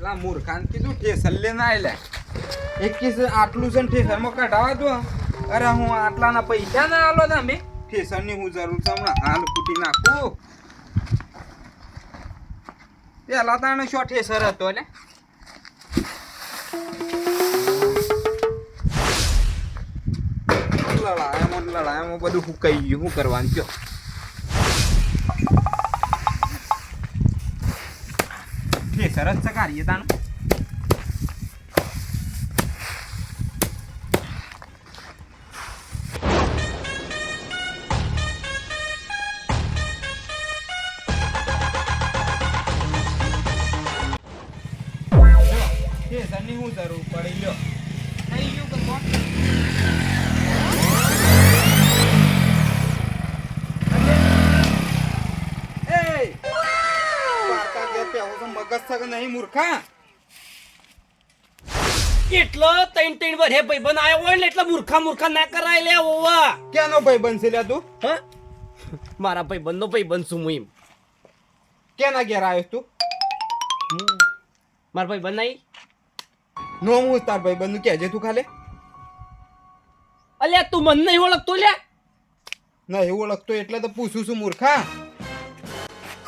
પેલા મૂર્ખાન કીધું ઠેસર લઈને આયેલા એક કિસ આટલું છે ઠેસરમાં કઢાવા દો. અરે હું આટલાના પૈસા ના આલો તમે ઠેસરની હું જરૂર છે હમણાં હાલ ફૂટી નાખું. પેલા તાણે શો ઠેસર હતો એટલે લડાયામાં બધું હુકાઈ ગયું. શું કરવાનું કયો? ઠેસર જ સકારીએ તાણે. ઠેસરની હું જરૂર પડી લ્યો થઈ ગયું કે કોણ? નહીં મૂર્ખા એટલો ત્રણ ત્રણ વર્ષે ભાઈબંધ આવ્યો હોય ને એટલે મૂર્ખા ના કરાય લે ઓવા. ક્યાંનો ભાઈબંધ છે લ્યા તું? હ મારા ભાઈબંધનો ભાઈબંધ છું હું. એમ ક્યાંના ઘેર આવ્યો તું? મારા ભાઈબંધ નહીં નો હું તાર ભાઈબંધ નું કહેજે તું ખાલી. અલ્યા તું મને નહીં ઓળખતો લ્યા? નહીં ઓળખતો એટલે તો પૂછું છું મૂર્ખા.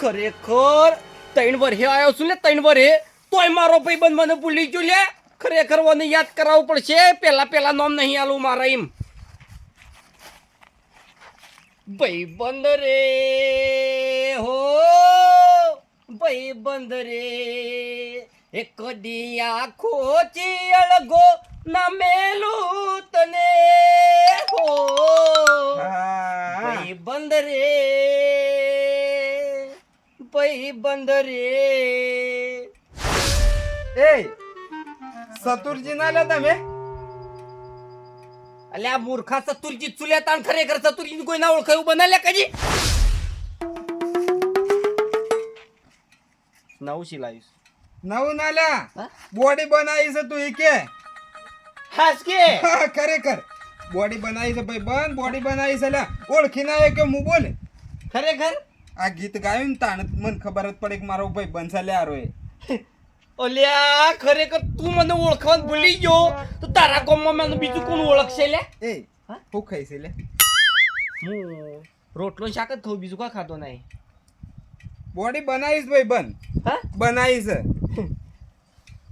ખરેખર 3 વર્ષે આવ્યો છું ને 3 વર્ષે તોય મારો ભાઈબંધ મને ભૂલી ગયો લે. ખરેખર મને યાદ કરાવવું પડશે. પેલા નામ નહીં આલું મારા. એમ ભાઈબંધ રે હો ભાઈબંધ રે એક દિયા ખોચી અળગો ના મેલું તને હો ભાઈબંધ રે ભાઈબંધ રે. એ સતુરજી ના લે તમે? અલ્યા મૂર્ખા ચતુરજી ચુલ્યા તાણ. ખરેખર ચતુરજી કોઈ ના ઓળખાયું બના લે કજી. નવું સિલાઈશ નવું ના લ્યા બોડી બનાવી છે તું એ કે? હાસ કે ખરેખર બોડી બનાવી છે ભાઈ બંધ બોડી બનાવી છે લ્યા. ઓળખી ના કે હું બોલે ખરેખર આ ગીત ગાયું ને તાણ મને ખબર જ પડે કે મારો ભાઈ બનસા લ્યા રોય. ઓલ્યા ખરેખર તું મને ઓળખવાનું ભૂલી ગયો તો તારા ગામમાં મને બીજું કોણ ઓળખશે લે? એ હું ખાઈ છે લે? હું રોટલો શાક જ ખાઉં, બીજું કોઈ ખાતો નહીં. બોડી બનાવીશ ભાઈ બંધ. હા બનાવી છે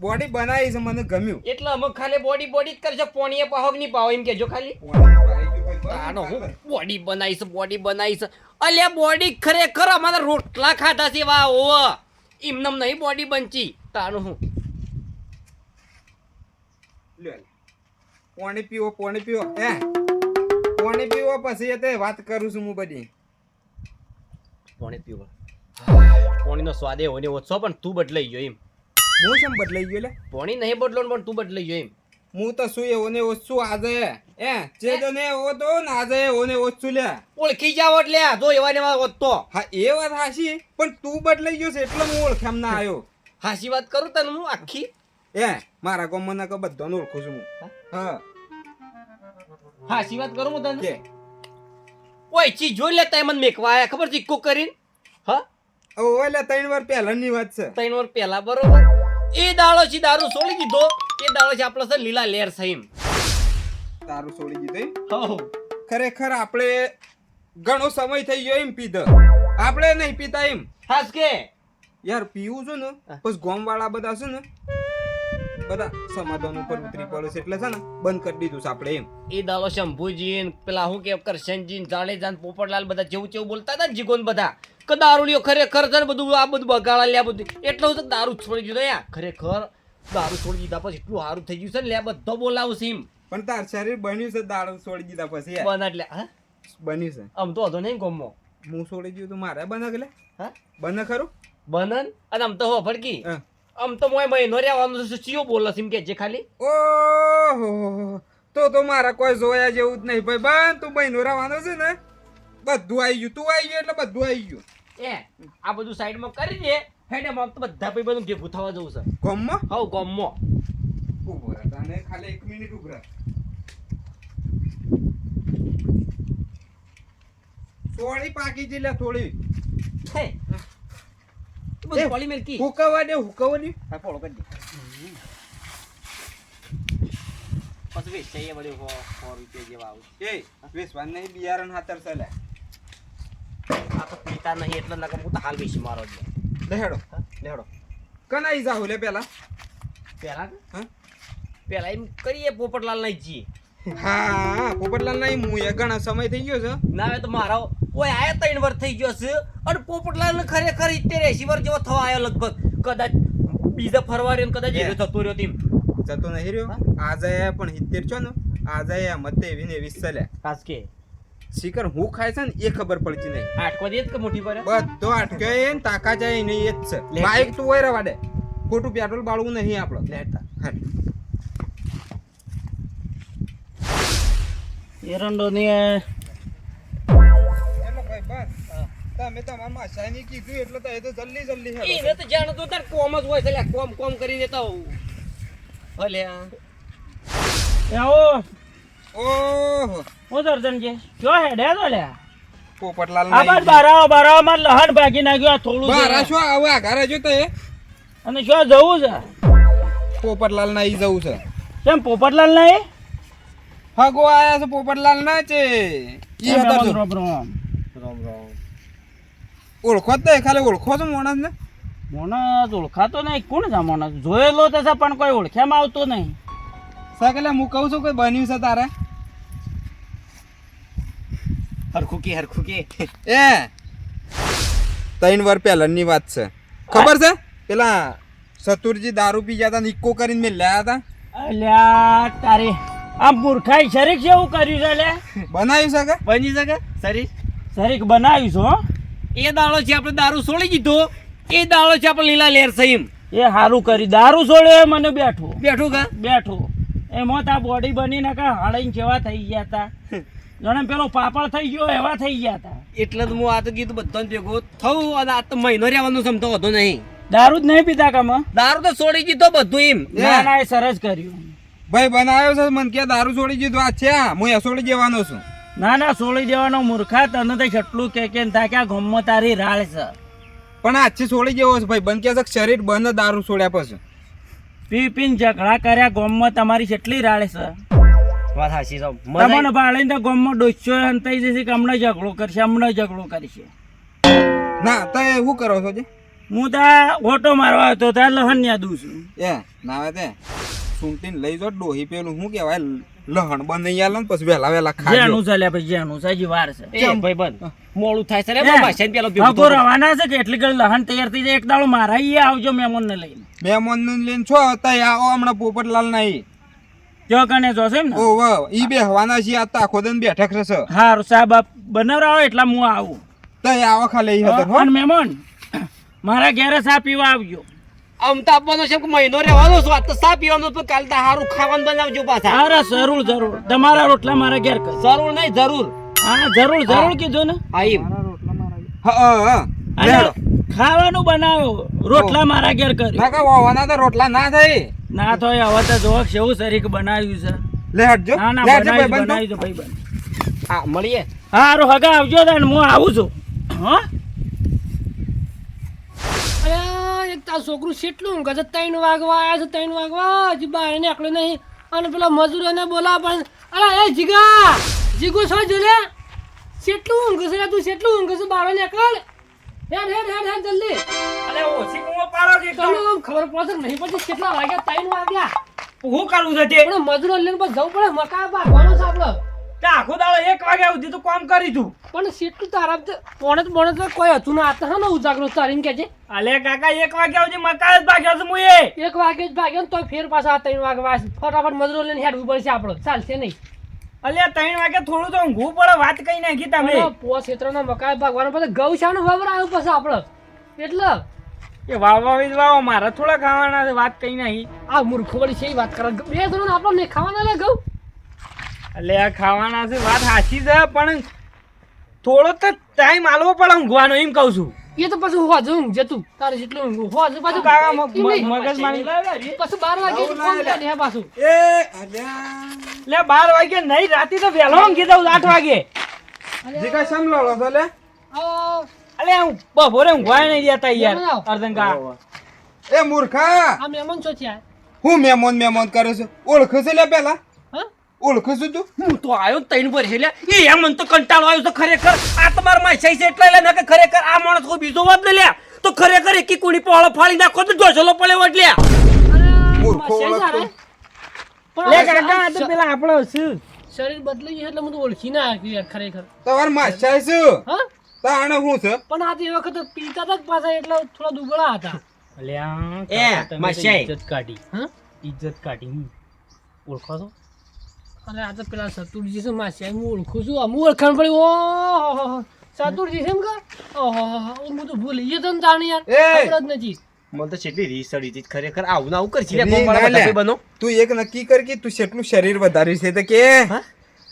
બોડી બનાવી છે મને ગમ્યું. એટલે અમે ખાલી બોડી જ કરશે. પોણીએ પાહોક નહીં પાવો એમ કેજો ખાલી. તાનો હું બોડી બનાવી છે. અલ્યા બોડી ખરેખર અમારા રોટલા ખાધા છે વા ઓ એમનેમ નહીં બોડી બનચી. તાનું હું પાણી પીવો પાણી પીવો પછી તે વાત કરું છું હું બધી. પાણી પીવો પાણીનો સ્વાદ એવો ને ઓછો પણ તું બદલાઈ ગયો. એમ હું કેમ બદલાઈ ગયો લે? પાણી નહીં બદલો પણ તું બદલાઈ ગયો. એમ હું તો શું એવો ને ઓછું આજે ચેદો ને એવો તો ને આજે એવો ને ઓછું લે. ઓળખી જાવ એટલે જો એવા ને ઓછતો. હા એ વાત હાશી પણ તું બદલાઈ ગયો છે એટલે હું ઓળખામ ના આવ્યો. હાસી વાત કરું તને હું આખી. મારા ગામમાં ના બધાને ઓળખું છું હું. હા હાસી વાત કરું હું તને. કે ઓય ચી જોઈ લે તય મને મેકવા આયા ખબર છે ઇક્કો કરીને. હા ઓલે 3 વાર પહેલાની વાત છે. 3 વાર પહેલા બરોબર. એ દાડો છે દારૂ છોડી દીધો. એ દાડો છે આપણો છે લીલા લેર છે. એમ દારૂ છોડી દીધો? હો ખરેખર આપણે ઘણો સમય થઈ ગયો એમ પીધો. આપણે નહીં પીતા એમ. હાસ કે યાર પીવું છું ને પછી ગોમ વાળા બધા છે ને બધા સમાધાન ઉપર ઉતરી પડે છે એટલે છે ને બંધ કરી દીધું છે આપણે. એમ એ દાડો શંભુજી ને પેલા હું કે કરશનજી જાડેજા પોપટલાલ બધા જેવું બોલતા હતા જીગોન બધા કે દારૂડિયો ખરેખર છે ને બધું આ બધું બગાડા લ્યા બધું. એટલે હું તો દારૂ છોડી દીધો યાર. ખરેખર દારૂ છોડી દીધા પછી એટલું સારું થઈ ગયું છે ને લે બધો બોલાવું છે. એમ પણ તાર શરીર બન્યું છે દારૂ છોડી દીધા પછી. બના એટલે હા બન્યું છે. આમ તો હતો નહીં ગમો હું છોડી દીધું તો મારે બને ગલે. હા બને ખરું બનન અને આમ તો હો ફડકી આમ તો મોય મહિનો રહેવાનું છે. ચિયો બોલસ એમ કે જે ખાલી. ઓહો તો મારા કોઈ જોયા જેવું જ નહીં ભાઈ બંધ. તું બહેનો રહેવાનો છે ને બધું આવી ગયું. તું આવી ગયો એટલે બધું આવી ગયું. આ બધું સાઈડમાં કરી દે હેડે માં તો બધા ભાઈ બધું ભેગું થવા જવું છે ગામમાં. હાઉ ગામમાં ઉભો રહે તને ખાલી 1 મિનિટ ઉભો રહે. થોડી પાકી જી લે થોડી. બધું પાણી મેલકી હુકવવા દે હા પોળો કરી દે પછી વેચાઈએ વળી 100 રૂપિયા જેવા આવું એ વેસવાન નહીં બિયારણ હાતર ચાલે આ તો પીતા નહીં એટલે નકર હું તો હાલ વેચી મારો જ લેહેડો લેડો કનાઈ જાવ લે પેલા પેલા હા પેલા એમ કરીએ પોપટલાલ નહીં જઈએ હા પોપટલાલ નહીં હું એ ઘણા સમય થઈ ગયો છે ના હવે તો મારા ઓય આયા 3 વર્ષ થઈ ગયો છે અને પોપટલાલ ને ખરેખર 70 80 વર્ષ જેવો થવા આવ્યો લગભગ કદાચ બીજા ફરવારી ને કદાચ એ જતો રહ્યો તેમ જતો નહીં રહ્યો આજે પણ 70 છો ને આજે મતે વિને 20 ચાલ્યા ખાસ કે શિખર હું ખાય છે ને એ ખબર પડતી નહીં આટકો દે કે મોટી પર બધો અટકે ને તાકા જાય નહીં એ જ છે બાઈક તું હોય રવા દે ખોટું પેટ્રોલ બાળવું નહીં આપણો લેતા હા એરંડો ને એમાં ભાઈ બસ તમે તમારા માસાની કીધું એટલે તો એ તો જલ્દી જલ્દી હે એને તો જાણ તો તાર કોમ જ હોય છે લે કોમ કરીને તો ભલે આવો ઓહો ઓ દર્શન છે જો હેડે તો લે પોપટલાલ આ બાર બારાવા માં લહણ ભાગી નાખ્યો આ થોડું બારા શું આવું આઘારે જો તો એ અને શું જવું છે પોપટલાલ ના ઈ જવું છે કેમ પોપટલાલ નહીં હગો આયા છે પોપટલાલ ના છે ઈ હતા જો રામ રામ ઓળખો જ નહીં ખાલી ઓળખો છો માણસ ને મોણસ ઓળખાતો નહીં કોણ છે મોણસ જોયેલો તો છે પણ કોઈ ઓળખ્યામાં આવતો નહીં સાકલે હું કહું છું કોઈ બન્યું છે તારે હરખું કે એ 3 વર્ષ પહેલાની વાત છે ખબર છે પેલા સતુરજી દારૂ પી ગયા હતા ને ઇકો કરીને મેં લાયા હતા અલ્યા તારી આ મૂર્ખાઈ શરીક જેવું કર્યું છે લે બનાવ્યું છે કે બની શકે સરી શરીક બનાવ્યું છો એ દાડો છે આપણે દારૂ છોડી દીધો એ દાડો છે આપણે લીલા લેર સહીમ એ સારું કરી દારૂ છોડ્યો મને બેઠું બેઠું એમાં તા બોડી બની ને કા હાડીને જેવા થઈ ગયા તા જાણે પેલો પાપડ થઈ ગયો એવા થઈ ગયા તા એટલે જ હું આ તો કીધું બધાને ભેગો થવું અને આ તો મહિનો રહેવાનું સમતો હતો નહીં દારૂ જ નહીં પીતા કામ દારૂ તો છોડી દીધો બધું એમ ના ના એ સરસ કર્યું ભાઈ બનાવ્યો છે મને કે દારૂ છોડી દીધું આ છે હું એ છોડી દેવાનો છું ના ના છોડી દેવાનો મૂર્ખા તને તો કેટલું કે તાક્યા ગમમાં તારી રાળ છે પણ આજથી છોડી દેવો છે ભાઈ બંધ કે છે શરીર બંધ દારૂ છોડ્યા પછી પી પીને ઝઘડા કર્યા ગમમાં તમારી કેટલી રાળ છે વાત હાચી છે તમને ભાળીને તો ગમમાં ડોસ્યો હંતાઈ જશે કે હમણાં ઝઘડો કરશે ના તો શું કરો છો જે હું ત્યાં ઓટો મારવા આવતો ત્યાં લહણ યાદ છું એ નાવે તે સૂંટીને લઈ જો ડોહી પેલું શું કહેવાય લહણ બંધ નહીં આલે ને પછી વહેલા ખાજો જેનું ચાલ્યા પછી જેનું સાજી વાર છે એ ભાઈ બંધ મોડું થાય છે રે ભાષણ પેલો હગો રવાના છે કે એટલી ઘડી લહણ તૈયાર થઈ જાય એક દાડો મારા ઈ આવજો મહેમાન ને લઈને મહેમાન લઈને છો તઈ આવો હમણાં પોપટલાલ નહીં જો કને જોશે એમ ને ઓ વાહ ઈ બે હવાના છે આ તો આખો દિન બેઠક રહેશે હારું સાહેબ બનાવરાવો એટલા હું આવું તઈ આવો ખાલી ઈ હતર હો અને મહેમાન મારા ઘેરે ચા પીવા આવજો આમ તો આપવાનો છે કે મહિનો રહેવાનો છે આ તો સા પીવાનું તો કાલ તો સારું ખાવાનું બનાવજો પાછા અરે જરૂર તમારા રોટલા મારા ઘેર કર જરૂર નહીં જરૂર હા જરૂર કીધું ને હા એમ હા અને ખાવાનું બનાવ્યો રોટલા મારા ઘેર કર ના કા હવાના તો રોટલા ના થઈ ના તો હવે તો જો કેવું શરીક બનાવ્યું છે લે હટજો ના ના લે હટજો ભાઈ બંધ બનાવી દો ભાઈ બંધ હા મળીએ હારું હગા આવજો તાન હું આવું છું હા અરે એક તાર છોકરું કેટલું ઊંઘે છે 3 વાગવા આવ્યા છે 3 વાગવા હજી બહાર નીકળ્યો નહીં અને પેલા મજૂરોને બોલાવ પણ અરે એ જીગુ છો જોલે કેટલું ઊંઘે છે તું કેટલું ઊંઘે છે બહાર નીકળ હેડ જલ્દી અરે ઓછી કુવો પાડો કે તમને આમ ખબર પડશે કે નહીં પડતી કેટલા વાગ્યા 3 વાગ્યા હું કરું છે તે આપણે મજૂરો લઈને બસ જવું પડે મકા ભાગવાનો છે આપણે તે આખો દાડો 1 વાગ્યા સુધી તો કામ કરી તું પણ કેટલું તારા પોણે તો કોઈ હતું ના આતા હા ને ઉજાગરો તારીને કે છે અલે કાકા 1 વાગ્યા સુધી મકાન જ ભાગ્યો છું મુએ 1 વાગે જ ભાગ્યો ને તો ફેર પાછા 3 વાગવા ફટાફટ મજૂરો લઈને હેડવું પડશે આપણે ચાલશે નહીં અલે 3 વાગે થોડું તો ઊંઘવું પડે વાત કઈ નાખી તમે પોસ ક્ષેત્રના મકાઈ ભાગવાનો પછી ગૌશાળાનું વવરાયું પછી આપણે એટલે એ વાવ મારા થોડા ખાવાના છે વાત કઈ નહીં આ મૂર્ખવડી છે એ વાત કરે બે જણ આપણે નહીં ખાવાના લે ગૌ અલે આ ખાવાના છે વાત સાચી છે પણ થોડો તો ટાઈમ આલવો પડે ઊંઘવાનો એમ કહું છું એ તો પછી હોજ ઊંઘ જતું તારે જેટલું ઊંઘ હોજ પાછું કાકા મગજ મારી પછી 12 વાગે ફોન કરી હે પાછું એ અલ્યા લે 12 વાગે નહીં રાતે તો વહેલો ઊંઘી દઉં 8 વાગે જે કા સમ લડો છો લે અલે હું બપોરે ઊંઘવાય નહીં દેતા યાર કેમ આવ? અર્જન કા એ મૂર્ખા આ મહેમાન છો થયા હું મહેમાન કરે છે ઓળખે છે લે પેલા હા ઓળખે છે તું હું તો આવ્યો તૈન પર હેલ્યા એ એમ મને તો કંટાળો આવ્યો છે ખરેખર આ તમારા માસાઈ છે એટલે લે કે ખરેખર આ માણસ કોઈ બીજો વાત ને લ્યા તો ખરેખર એકી કુણી પોળો ફાડી નાખો તો જોસલો પડે વટલ્યા મૂર્ખો માસે ઓળખતો. સારા. પણ લે આ કાકા આ તો પેલા આપણો શું શરીર બદલાઈ ગયું એટલે હું તો ઓળખી ના આવ્યો યાર ખરેખર તમાર માસ્ટર છે હા તાણે હું છે પણ આ તે વખત પીતા હતા જ પાછા એટલે થોડા દુબળા હતા અલે આ એ, કાકા તમે તો માસાઈ. ઇજ્જત કાઢી હા ઇજ્જત કાઢી હું ઓળખો છો અરે આ તો પેલા સતુરજી છે માસી હું ઓળખું છું અમુક ઓળખાણ પડી ઓહો સતુરજી છે એમ કે ઓહો હું તો ભૂલી ગયો તો ને તાણે યાર એ! ખબર જ નથી મને તો છેટલી રીસ ચડી હતી ખરેખર આવું ના આવું કરશી લે રીસ કોમ વાળા ના લે. બધા બનો તું એક નક્કી કર કે તું કેટલું શરીર વધાર્યું છે તો કે હા?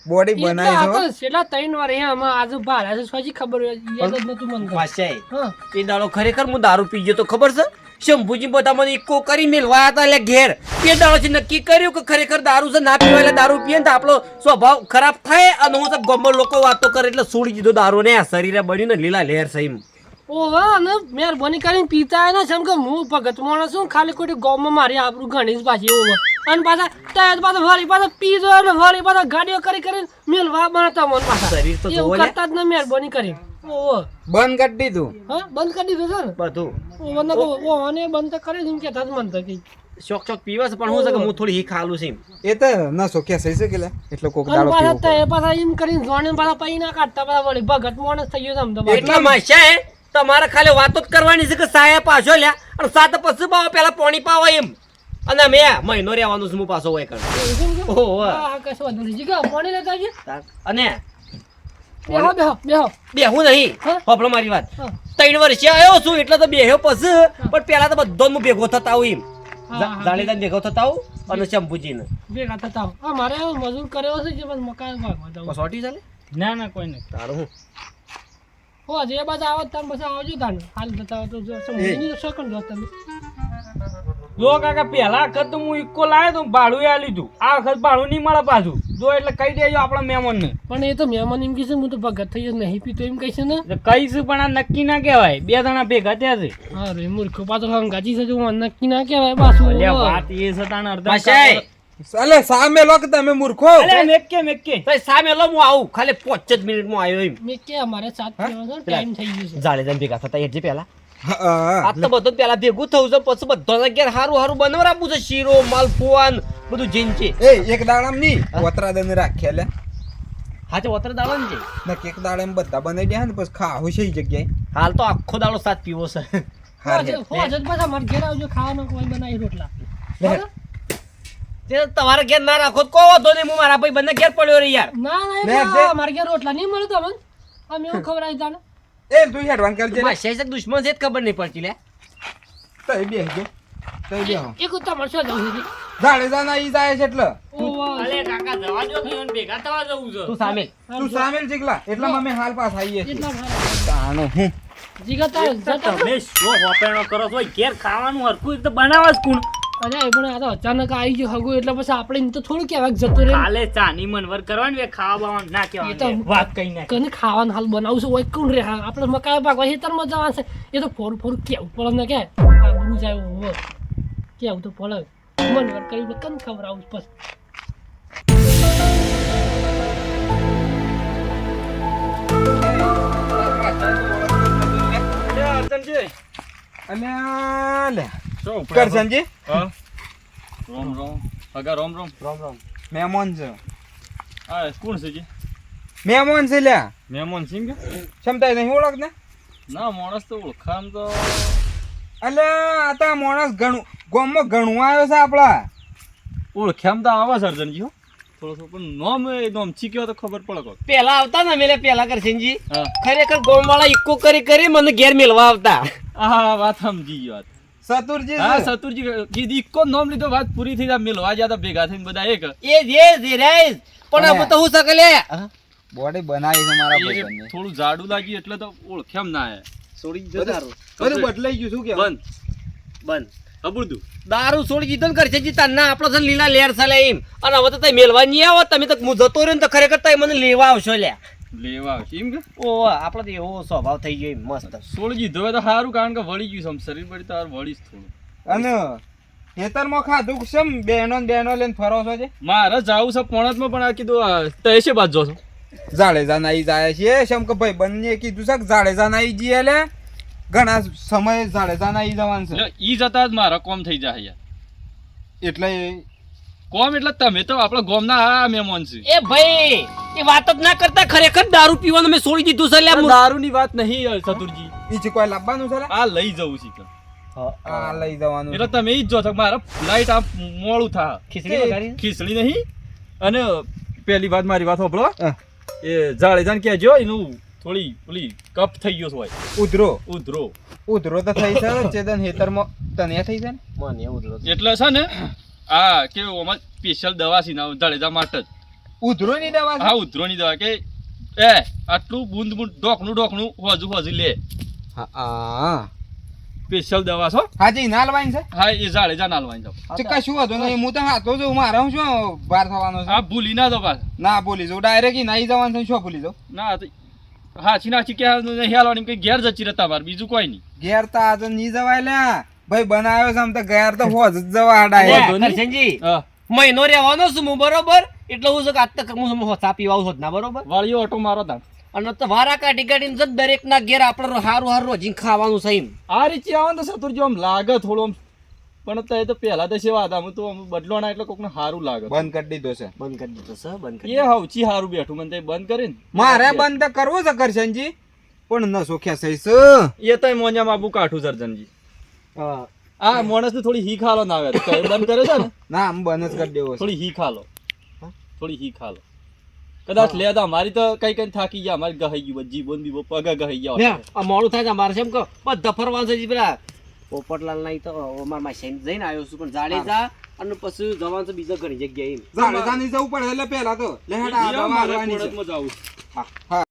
બોડી એટલે બનાવી આ છે તો છેલ્લા 3 વાર અહીંયા આમાં આજુ ભાડા છે સ્વાજી ખબર હોય, યાદ જ નતું મને તો. માસાઈ હા એ દાડો ખરેખર હું દારૂ પી ગયો તો ખબર છે શંભુજી બધા મને ઇકો કરી મેલવાયા હતા એટલે ઘેર તે દાડોથી નક્કી કર્યું કે ખરેખર દારૂ છે ના પીવાય એટલે દારૂ પીએ ને તો આપણો સ્વભાવ ખરાબ થાય અને હું તો ગમે લોકો વાતો કરે એટલે છોડી દીધો દારૂ ને આ શરીરે બન્યું ને લીલા લહેર છે એમ ઓહો અને મહેરબાની કરીને પીતા હોય ને જેમ કે હું ભગત માણસ છું ખાલી કોઈ ગામમાં મારી આબરૂ ઘણી જ પાછી ઓહો અને પાછા ટાયર પાછા વળી પાછા પીધો એટલે વળી પાછા ગાડીઓ કરી કરીને મેલવા બનાવતા મને પાછા શરીર તો એવું જોવો લે. કરતા જ ને મહેરબાની કરીને ઓહો બંધ કરી દીધું હા બંધ કરી દીધું છે ને બધું ઓહો ને તો ઓહો ને બંધ તો કરે છે એમ કહેતા જ મને તો કે શોખ પીવા છે પણ હું છે કે હું થોડી હી ખાલું છે એમ એ તો ના સોખ્યા સહી છે કે લે એટલે કોક અને દાડો પાછા પીવો પડે. તે પાછા એમ કરીને જોણે પાછા પૈ ના કાઢતા પાછા વળી ભગત માણસ થઈ ગયો છે આમ તો પાછું. એટલા માસ્યા તમારે ખાલી વાતો જ કરવાની છે કે સાયા પાછો લ્યા અને સાત પછી પાવા પેલા પાણી પાવા એમ અને મેં મહિનો રહેવાનું છે હું પાછો હોય કર એવું છે એમ કે? ઓહો હા હા કશું વાંધો નહીં જીગા પાણી લેતા આવજે અને બેહો બેહો બેહું નહીં હા? હોપડો મારી વાત હા 3 વર્ષે આવ્યો છું એટલે તો બેહ્યો પછી પણ પેલા તો બધો હું ભેગો થતા આવું એમ હા, હા. જાણીતા ભેગો થતા આવું અને શંભુજીને ભેગા થતા આવો. હા મારે મજૂર કર્યો છે જે બસ મકાન ભાગવા દઉં સોટી ચાલે ના ના કોઈ નહીં તારું હું હો જે બાજુ આવો તમે પછી આવજો તાને હાલ થતા હોય તો જો સમજી શકન જો તમે જો કાકા પહેલા વખત તો હું ઇકો લાવ્યો તો ભાડું આ લીધું આ વખત ભાડું નહીં મળે પાછું જો એટલે કહી દેજો આપણા મહેમાનને પણ એ તો મહેમાન એમ કહેશે હું તો ભગત થઈ જ નહીં પીતો એમ કહેશે ને એટલે કહીશું પણ આ નક્કી ના કહેવાય બે જણા ભેગા થયા છે હા રે મૂર્ખો પાછો હંગાજી છે જો નક્કી ના કહેવાય પાછું અલ્યા વાત એ છે તાણ અર્ધન માસાઈ ચાલે સામે લો કે તમે મૂર્ખો અલ્યા મેકે તો સામે લો હું આવું ખાલી 5 જ મિનિટમાં આવ્યો એમ મેં કે અમારે 7 પીવાનો ટાઈમ થઈ ગયો છે જાણીતા ભેગા થતા એટલે પેલા હા, આ તો બધું પેલા ભેગું થવું છે પછી બધા ઘેર હારું બનાવવા આપવું છે શીરો માલપુઆ ને બધું જીન છે એ એક દાડામ ની વતરા દને રાખ્યા લે હા તે વતર દાડો ને છે ના એક દાડામ બધા બનાવી દે ને પછી ખાવું છે એ જગ્યાએ હાલ તો આખો દાડો સાથ પીવો છે હાર હો જ પાછા મારે ઘેર આવજો ખાવાનો કોઈ બનાવી રોટલા લે. બરાબર? તે તમારા ઘેર ના રાખો તો કહો તો નહીં હું મારા ભાઈ બંને ઘેર પડ્યો રે યાર ના ના લે, એટલે દે. મારે ઘેર રોટલા નહીં મળે તમને અમે એવું ખવડાવી તાને એ તું હેડવાન કરજે લે. માસી છે દુશ્મન છે જ ખબર નહીં પડતી લે તઈ બેસજો તઈ બેહો એક તમારે શું જવું છે જાડેજા ઈ જાય છે એટલે ઓહો અલે કાકા જવા દો કે એને ભેગા થવા જવું છે તું સામે તું સામેલ જીગલા એટલે અમે હાલ પાસ આવીએ છીએ એટલા ભાડા તાનો હું જીગા તાર જતા તમે શું વાપરણો કરો છો ઘેર ખાવાનું હરખું તો બનાવવા જ કોણ અરે એ પણ આ તો અચાનક આવી ગયો હગું એટલે પછી આપણે એમ તો થોડું કહેવાય કે જતો રહે કાલે ચાની મનવર કરવાની વે ખાવા બાવાનું ના એ તો કહેવાનું વાત કઈ ના કને ખાવાનું હાલ બનાવું છું હોય કોણ રે હા આપણે મકાઈ પાકવા ખેતરમાં જવાનું છે એ તો ફોર ફોર કેવું પડે ને કે આબરૂ જાય હોવે કેવું તો પડે મન વર કરી કન ખબર આવું પછી અલ્યા લે શું કરશનજી હા રોમ રોમ અગા રોમ રોમ મહેમાન છે હા કોણ છે જી મહેમાન છે લ્યા મહેમાન સિંહ કે ક્ષમતા નહીં ઓળખ ને ના માણસ તો ઓળખામ તો અલ્યા આ તો માણસ ઘણું ગામમાં ઘણું આવ્યો છે આપણા ઓળખામ તો આવા સર્જનજી હો થોડો પણ નોમ એ નોમ ચીક્યો તો ખબર પડે કોક પેલા આવતા ને મેલે પેલા કરશનજી હા ખરેખર ગોમ વાળા ઇકો કરી મને ઘેર મેલવા આવતા આ વાત સમજી ગયો વાત સતુરજી હા છે. સતુરજી કીધી ઇકો નોમ લીધો વાત પૂરી થઈ જાય મિલવા જ્યાં તા ભેગા થઈને બધા એક એ રેસ પણ હવે તો હું સકલે બોડી બનાવી છે મારા એ ભાઈબંધને. થોડું જાડું લાગ્યું એટલે તો ઓળખામ ના આયા છોડી બધું બદલાઈ ગયું શું કેવું બંધ અબુરદું દારૂ છોડી દીધો ને કરશનજી તન્ના આપણો છે લીલા લેર ચાલે એમ અને હવે તો તમે મેલવા નહીં આવો તમે તો હું જતો રહ્યો ને તો ખરેખર તમે મને લેવા આવશો લ્યા લેવા આવશે એમ કે ઓ આપણો તો એવો સ્વભાવ થઈ ગયો એમ મસ્ત. છોડી દીધો હોય તો સારું કારણ કે વળી ગયું છે શરીર બળી તાર વળીશ થોડું. અને ખેતરમાં ખાધું કેમ બેનો ને બેનો લઈને ફરો છો છે? મારે જાવું છે પોણતમાં પણ આ કીધું તે છે બાજુ છો જાડેજા નાઈ જાય છે શમ કે ભાઈ બંને કીધું છે કે જાડેજા નાઈ જઈએ લે ઘણા સમય જાડેજા નાઈ જવાનું છે એટલે ઈ જતા જ મારા કોમ થઈ જાય યાર. એટલે કોમ એટલે તમે તો આપણા ગોમના આ મહેમાન છે. એ ભાઈ એ વાત જ ના કરતા ખરેખર દારૂ પીવાનું મેં છોડી દીધું છે લ્યા. દારૂની વાત નહીં ચતુરજી, ઈ કોઈ લાવવાનું છે લે? આ લઈ જવું છે કે. આ લઈ જવાનું એટલે તમે ઈ જ જો છો કે મારા લાઈટ આ મોડું થા ખીચડી વઘારી ખીચડી નહીં. અને પહેલી વાત મારી વાત સાંભળો, હા. એ જાડેજાને કહેજો એનું થોડી ઓલી કપ થઈ ગયો હોય ઉધરો ઉધરો. ઉધરો તો થઈ છે ચેતન હેતરમાં તને થઈ છે ને? મને એવું જ લાગે. એટલે છે ને આ કે ઓમાં સ્પેશિયલ દવા છે ના જાડેજા માટે જ. ઉધરો ની દવા છે? હા ઉધરોની દવા કે એ આટલું બૂંદ બૂંદ ઢોકણું હોજુ લે હા સ્પેશિયલ દવા છો. હાજી નાલવાઈન છે? હા એ જાડેજા નાલવાની જાવ. તે કશું હતું નહીં હું તો હાથો છું મારે હું શું બહાર થવાનો છે? આ ભૂલી ના દો પાછા. ના ભૂલી જાઉં ડાયરેક્ટ નાઈ જવાનું છે શું ભૂલી જાઉં? ના તો હાચી નાચી કે નહીં હાલવાની કઈ ઘેર જચી રહેતા મારે બીજું કોઈ નહીં. ઘેર તો આજે નહીં જવાય લ્યા ભાઈ બનાવ્યો છે આમ તો ઘેર તો હોજ જ જવા ડાયરેક્ટ. લે, કરશનજી, હા મહિનો રહેવાનો છું હું બરોબર એટલે હું આજ તક હું હોતા પીવા હોત ના બરોબર. વાળીઓ ઓટો મારો તા. અને તો વારા કાઢીને દરેક ના ઘેર આપણે હારું રોજી ખાવાનું છે એમ. આ રીતે આવો ને તો સતુરજી આમ લાગે થોડું આમ, પણ તો એ તો પહેલા તો સેવા હતા, હું તો આમ બદલવાના એટલે કોકને સારું લાગે. બંધ કરી દીધો છે. બંધ કરી દીધો છે બંધ કરી એ હવચી સારું બેઠું મને તો બંધ કરીને મારે બંધ તો કરવું છે કરશનજી પણ ન સોખ્યા સહી છે. એ તો મોંજામાં આબુ કાઠું સર્જનજી. હા. આ માણસને થોડી હી ખાલો ના આવે તો એ બંધ કરે છે ને ના આમ બંધ જ કરી દેવો છે. થોડી હી ખાલો, થોડી હી ખાલો. કદાચ લે તો અમારી તો કઈ કઈ થાકી ગયા, અમારી ગહાઈ ગયું બધી બોન બી પગા ગહાઈ લે, ગયા. આ મોડું થાય છે અમારે છે એમ કહો બધા ફરવાનું છે પેલા પોપટલાલ નહીં તો અમારા માસી જઈને આવ્યો છું પણ જાડેજા અને પછી જવાનું છે બીજા ઘણી જગ્યાએ એમ. જાડેજા નહીં જવું પડે એટલે પેલા તો લે હેડ આ દવા મારે આવવાની છે. કોણતમાં જાવું છે. હા